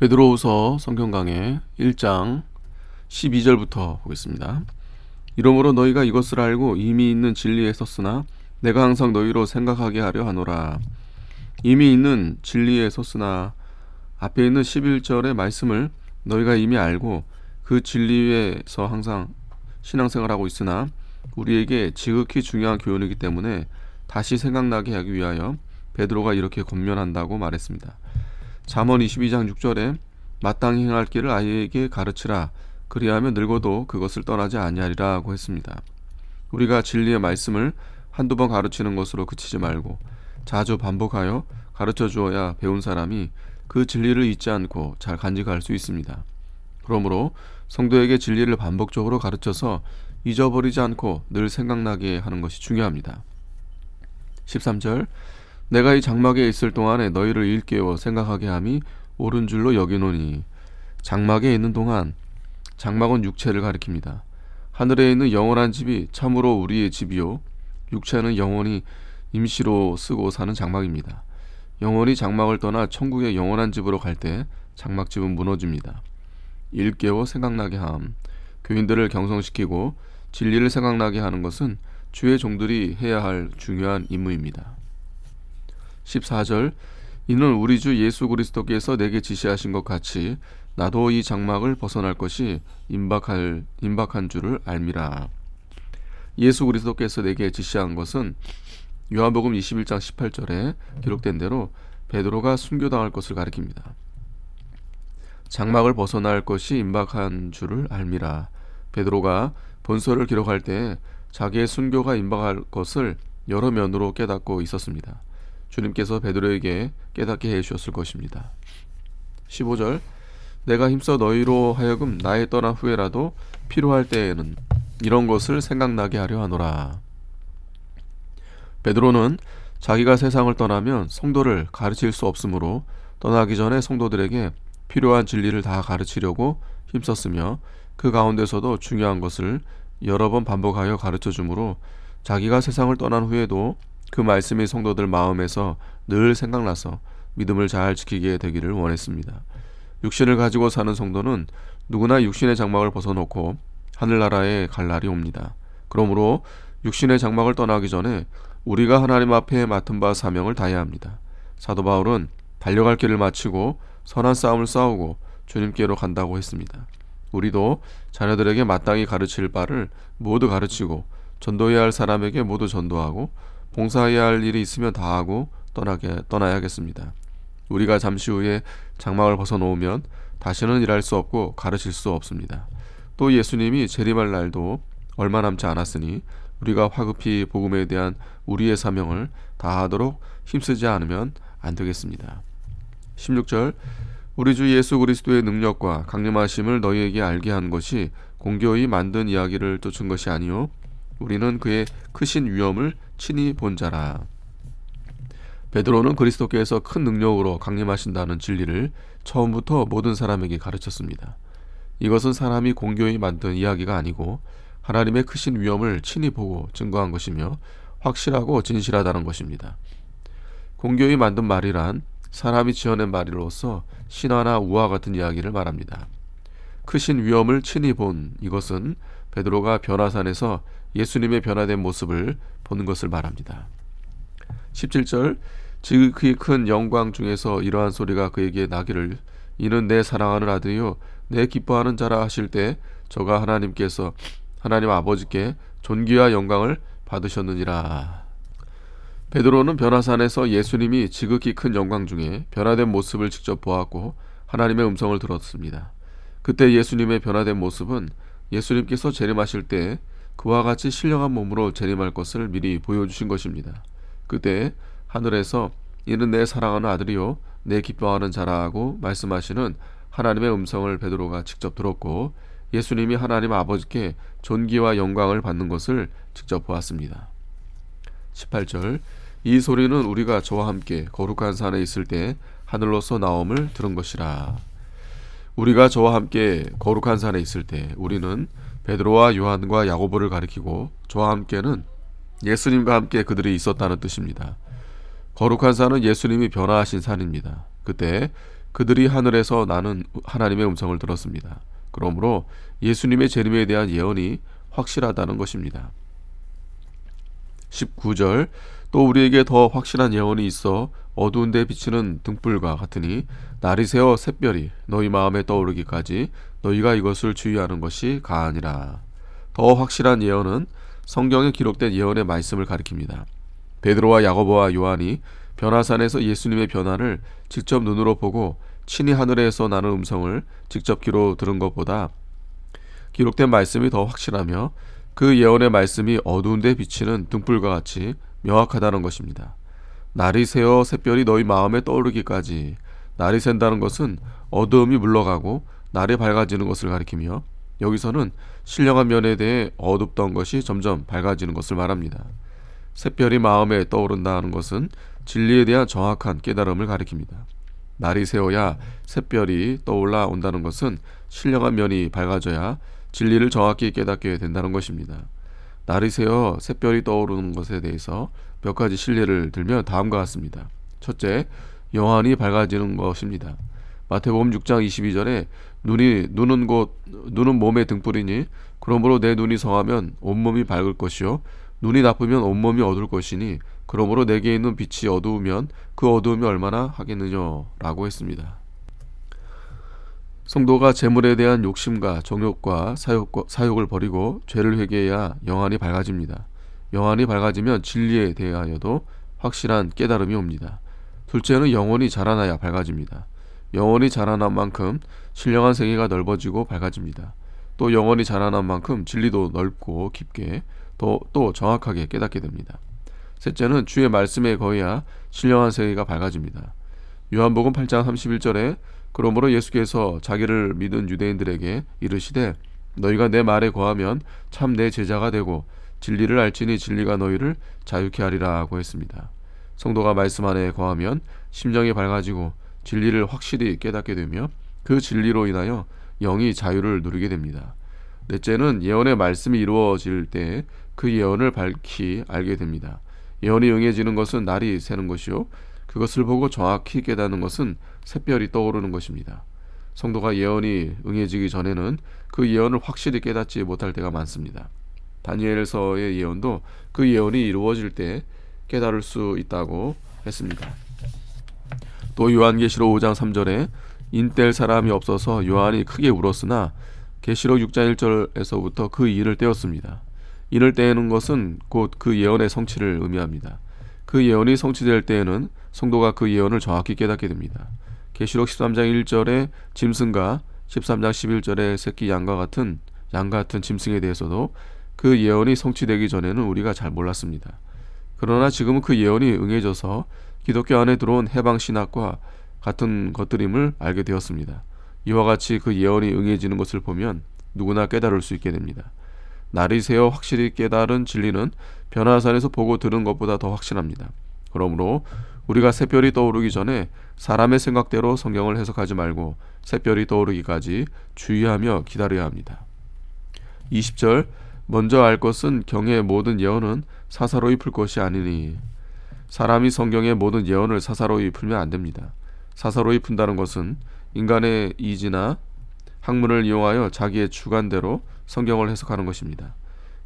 베드로후서 성경 강해 1장 12절부터 보겠습니다. 이러므로 너희가 이것을 알고 이미 있는 진리에 섰으나 내가 항상 너희로 생각하게 하려 하노라. 이미 있는 진리에 섰으나 앞에 있는 11절의 말씀을 너희가 이미 알고 그 진리에서 항상 신앙생활하고 있으나 우리에게 지극히 중요한 교훈이기 때문에 다시 생각나게 하기 위하여 베드로가 이렇게 권면한다고 말했습니다. 잠언 22장 6절에 마땅히 행할 길을 아이에게 가르치라. 그리하면 늙어도 그것을 떠나지 아니하리라고 했습니다. 우리가 진리의 말씀을 한두 번 가르치는 것으로 그치지 말고 자주 반복하여 가르쳐 주어야 배운 사람이 그 진리를 잊지 않고 잘 간직할 수 있습니다. 그러므로 성도에게 진리를 반복적으로 가르쳐서 잊어버리지 않고 늘 생각나게 하는 것이 중요합니다. 13절 내가 이 장막에 있을 동안에 너희를 일깨워 생각하게 함이 옳은 줄로 여기노니. 장막에 있는 동안, 장막은 육체를 가리킵니다. 하늘에 있는 영원한 집이 참으로 우리의 집이요 육체는 영원히 임시로 쓰고 사는 장막입니다. 영원히 장막을 떠나 천국의 영원한 집으로 갈 때 장막집은 무너집니다. 일깨워 생각나게 함, 교인들을 경성시키고 진리를 생각나게 하는 것은 주의 종들이 해야 할 중요한 임무입니다. 14절 이는 우리 주 예수 그리스도께서 내게 지시하신 것 같이 나도 이 장막을 벗어날 것이 임박한 줄을 알미라. 예수 그리스도께서 내게 지시한 것은 요한복음 21장 18절에 기록된 대로 베드로가 순교당할 것을 가리킵니다. 장막을 벗어날 것이 임박한 줄을 알미라. 베드로가 본서를 기록할 때 자기의 순교가 임박할 것을 여러 면으로 깨닫고 있었습니다. 주님께서 베드로에게 깨닫게 해주셨을 것입니다. 15절 내가 힘써 너희로 하여금 나의 떠난 후에라도 필요할 때에는 이런 것을 생각나게 하려 하노라. 베드로는 자기가 세상을 떠나면 성도를 가르칠 수 없으므로 떠나기 전에 성도들에게 필요한 진리를 다 가르치려고 힘썼으며 그 가운데서도 중요한 것을 여러 번 반복하여 가르쳐 주므로 자기가 세상을 떠난 후에도 그 말씀이 성도들 마음에서 늘 생각나서 믿음을 잘 지키게 되기를 원했습니다. 육신을 가지고 사는 성도는 누구나 육신의 장막을 벗어놓고 하늘나라에 갈 날이 옵니다. 그러므로 육신의 장막을 떠나기 전에 우리가 하나님 앞에 맡은 바 사명을 다해야 합니다. 사도 바울은 달려갈 길을 마치고 선한 싸움을 싸우고 주님께로 간다고 했습니다. 우리도 자녀들에게 마땅히 가르칠 바를 모두 가르치고 전도해야 할 사람에게 모두 전도하고 봉사해야 할 일이 있으면 다하고 떠나야겠습니다. 우리가 잠시 후에 장막을 벗어놓으면 다시는 일할 수 없고 가르칠 수 없습니다. 또 예수님이 재림할 날도 얼마 남지 않았으니 우리가 화급히 복음에 대한 우리의 사명을 다하도록 힘쓰지 않으면 안 되겠습니다. 16절 우리 주 예수 그리스도의 능력과 강림하심을 너희에게 알게 한 것이 공교히 만든 이야기를 쫓은 것이 아니요 우리는 그의 크신 위엄을 친히 본 자라. 베드로는 그리스도께서 큰 능력으로 강림하신다는 진리를 처음부터 모든 사람에게 가르쳤습니다. 이것은 사람이 공교히 만든 이야기가 아니고 하나님의 크신 위엄을 친히 보고 증거한 것이며 확실하고 진실하다는 것입니다. 공교히 만든 말이란 사람이 지어낸 말로서 신화나 우화 같은 이야기를 말합니다. 크신 위엄을 친히 본 이것은 베드로가 변화산에서 예수님의 변화된 모습을 보는 것을 말합니다. 17절 지극히 큰 영광 중에서 이러한 소리가 그에게 나기를 이는 내 사랑하는 아들이요 내 기뻐하는 자라 하실 때 저가 하나님께서 하나님 아버지께 존귀와 영광을 받으셨느니라. 베드로는 변화산에서 예수님이 지극히 큰 영광 중에 변화된 모습을 직접 보았고 하나님의 음성을 들었습니다. 그때 예수님의 변화된 모습은 예수님께서 재림하실 때 그와 같이 신령한 몸으로 재림할 것을 미리 보여주신 것입니다. 그때 하늘에서 이는 내 사랑하는 아들이요 내 기뻐하는 자라고 말씀하시는 하나님의 음성을 베드로가 직접 들었고 예수님이 하나님 아버지께 존귀와 영광을 받는 것을 직접 보았습니다. 18절 이 소리는 우리가 저와 함께 거룩한 산에 있을 때 하늘로서 나옴을 들은 것이라. 우리가 저와 함께 거룩한 산에 있을 때 우리는 베드로와 요한과 야고보를 가리키고 저와 함께는 예수님과 함께 그들이 있었다는 뜻입니다. 거룩한 산은 예수님이 변화하신 산입니다. 그때 그들이 하늘에서 나는 하나님의 음성을 들었습니다. 그러므로 예수님의 재림에 대한 예언이 확실하다는 것입니다. 19절 또 우리에게 더 확실한 예언이 있어 어두운 데 비치는 등불과 같으니 날이 새어 샛별이 너희 마음에 떠오르기까지 너희가 이것을 주의하는 것이 가하니라. 더 확실한 예언은 성경에 기록된 예언의 말씀을 가리킵니다. 베드로와 야고보와 요한이 변화산에서 예수님의 변화를 직접 눈으로 보고 친히 하늘에서 나는 음성을 직접 귀로 들은 것보다 기록된 말씀이 더 확실하며 그 예언의 말씀이 어두운 데 비치는 등불과 같이 명확하다는 것입니다. 날이 새어 샛별이 너희 마음에 떠오르기까지, 날이 샌다는 것은 어두움이 물러가고 날이 밝아지는 것을 가리키며 여기서는 신령한 면에 대해 어둡던 것이 점점 밝아지는 것을 말합니다. 샛별이 마음에 떠오른다는 것은 진리에 대한 정확한 깨달음을 가리킵니다. 날이 새어야 샛별이 떠올라 온다는 것은 신령한 면이 밝아져야 진리를 정확히 깨닫게 된다는 것입니다. 날이 새어 샛별이 떠오르는 것에 대해서 몇 가지 실례를 들면 다음과 같습니다. 첫째, 영안이 밝아지는 것입니다. 마태복음 6장 22절에 눈은 몸의 등불이니 그러므로 내 눈이 성하면 온몸이 밝을 것이요 눈이 나쁘면 온몸이 어두울 것이니 그러므로 내게 있는 빛이 어두우면 그 어두움이 얼마나 하겠느냐 라고 했습니다. 성도가 재물에 대한 욕심과 정욕과 사욕을 버리고 죄를 회개해야 영안이 밝아집니다. 영안이 밝아지면 진리에 대하여도 확실한 깨달음이 옵니다. 둘째는 영혼이 자라나야 밝아집니다. 영혼이 자라난 만큼 신령한 세계가 넓어지고 밝아집니다. 또 영혼이 자라난 만큼 진리도 넓고 깊게 또 정확하게 깨닫게 됩니다. 셋째는 주의 말씀에 거해야 신령한 세계가 밝아집니다. 요한복음 8장 31절에 그러므로 예수께서 자기를 믿은 유대인들에게 이르시되 너희가 내 말에 거하면 참 내 제자가 되고 진리를 알지니 진리가 너희를 자유케 하리라 하고 했습니다. 성도가 말씀 안에 거하면 심령이 밝아지고 진리를 확실히 깨닫게 되며 그 진리로 인하여 영이 자유를 누리게 됩니다. 넷째는 예언의 말씀이 이루어질 때 그 예언을 밝히 알게 됩니다. 예언이 응해지는 것은 날이 새는 것이요 그것을 보고 정확히 깨닫는 것은 샛별이 떠오르는 것입니다. 성도가 예언이 응해지기 전에는 그 예언을 확실히 깨닫지 못할 때가 많습니다. 다니엘서의 예언도 그 예언이 이루어질 때 깨달을 수 있다고 했습니다. 또 요한계시록 5장 3절에 인뗄 사람이 없어서 요한이 크게 울었으나 계시록 6장 1절에서부터 그 인을 떼었습니다. 인을 떼는 것은 곧 그 예언의 성취를 의미합니다. 그 예언이 성취될 때에는 성도가 그 예언을 정확히 깨닫게 됩니다. 계시록 13장 1절의 짐승과 13장 11절의 새끼 양과 같은 짐승에 대해서도 그 예언이 성취되기 전에는 우리가 잘 몰랐습니다. 그러나 지금은 그 예언이 응해져서 기독교 안에 들어온 해방신학과 같은 것들임을 알게 되었습니다. 이와 같이 그 예언이 응해지는 것을 보면 누구나 깨달을 수 있게 됩니다. 날이 새어 확실히 깨달은 진리는 변화산에서 보고 들은 것보다 더 확실합니다. 그러므로 우리가 샛별이 떠오르기 전에 사람의 생각대로 성경을 해석하지 말고 샛별이 떠오르기까지 주의하며 기다려야 합니다. 20절 먼저 알 것은 경의 모든 예언은 사사로이 풀 것이 아니니 사람이 성경의 모든 예언을 사사로이 풀면 안 됩니다. 사사로이 푼다는 것은 인간의 이지나 학문을 이용하여 자기의 주관대로 성경을 해석하는 것입니다.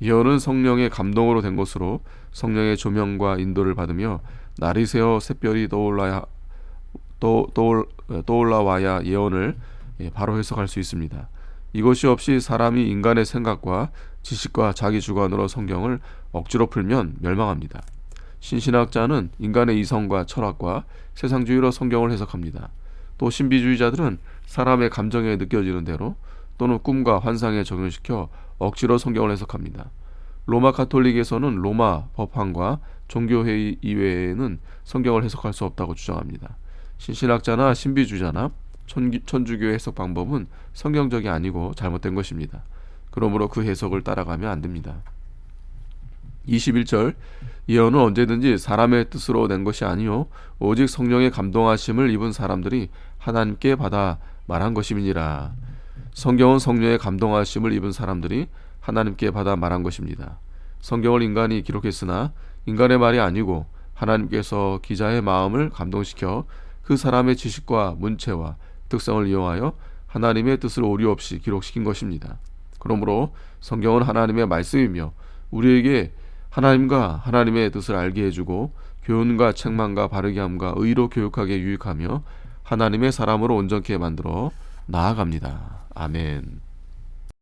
예언은 성령의 감동으로 된 것으로 성령의 조명과 인도를 받으며 날이 새어 샛별이 떠올라와야 예언을 바로 해석할 수 있습니다. 이것이 없이 사람이 인간의 생각과 지식과 자기 주관으로 성경을 억지로 풀면 멸망합니다. 신신학자는 인간의 이성과 철학과 세상주의로 성경을 해석합니다. 또 신비주의자들은 사람의 감정에 느껴지는 대로 또는 꿈과 환상에 적용시켜 억지로 성경을 해석합니다. 로마 가톨릭에서는 로마 법황과 종교회의 이외에는 성경을 해석할 수 없다고 주장합니다. 신신학자나 신비주의자나 천주교의 해석 방법은 성경적이 아니고 잘못된 것입니다. 그러므로 그 해석을 따라가면 안 됩니다. 21절 예언은 언제든지 사람의 뜻으로 낸 것이 아니요 오직 성령의 감동하심을 입은 사람들이 하나님께 받아 말한 것임이니라. 성경은 성령의 감동하심을 입은 사람들이 하나님께 받아 말한 것입니다. 성경을 인간이 기록했으나 인간의 말이 아니고 하나님께서 기자의 마음을 감동시켜 그 사람의 지식과 문체와 특성을 이용하여 하나님의 뜻을 오류 없이 기록시킨 것입니다. 그러므로 성경은 하나님의 말씀이며 우리에게 하나님과 하나님의 뜻을 알게 해주고 교훈과 책망과 바르게 함과 의로 교육하게 유익하며 하나님의 사람으로 온전케 만들어 나아갑니다. 아멘.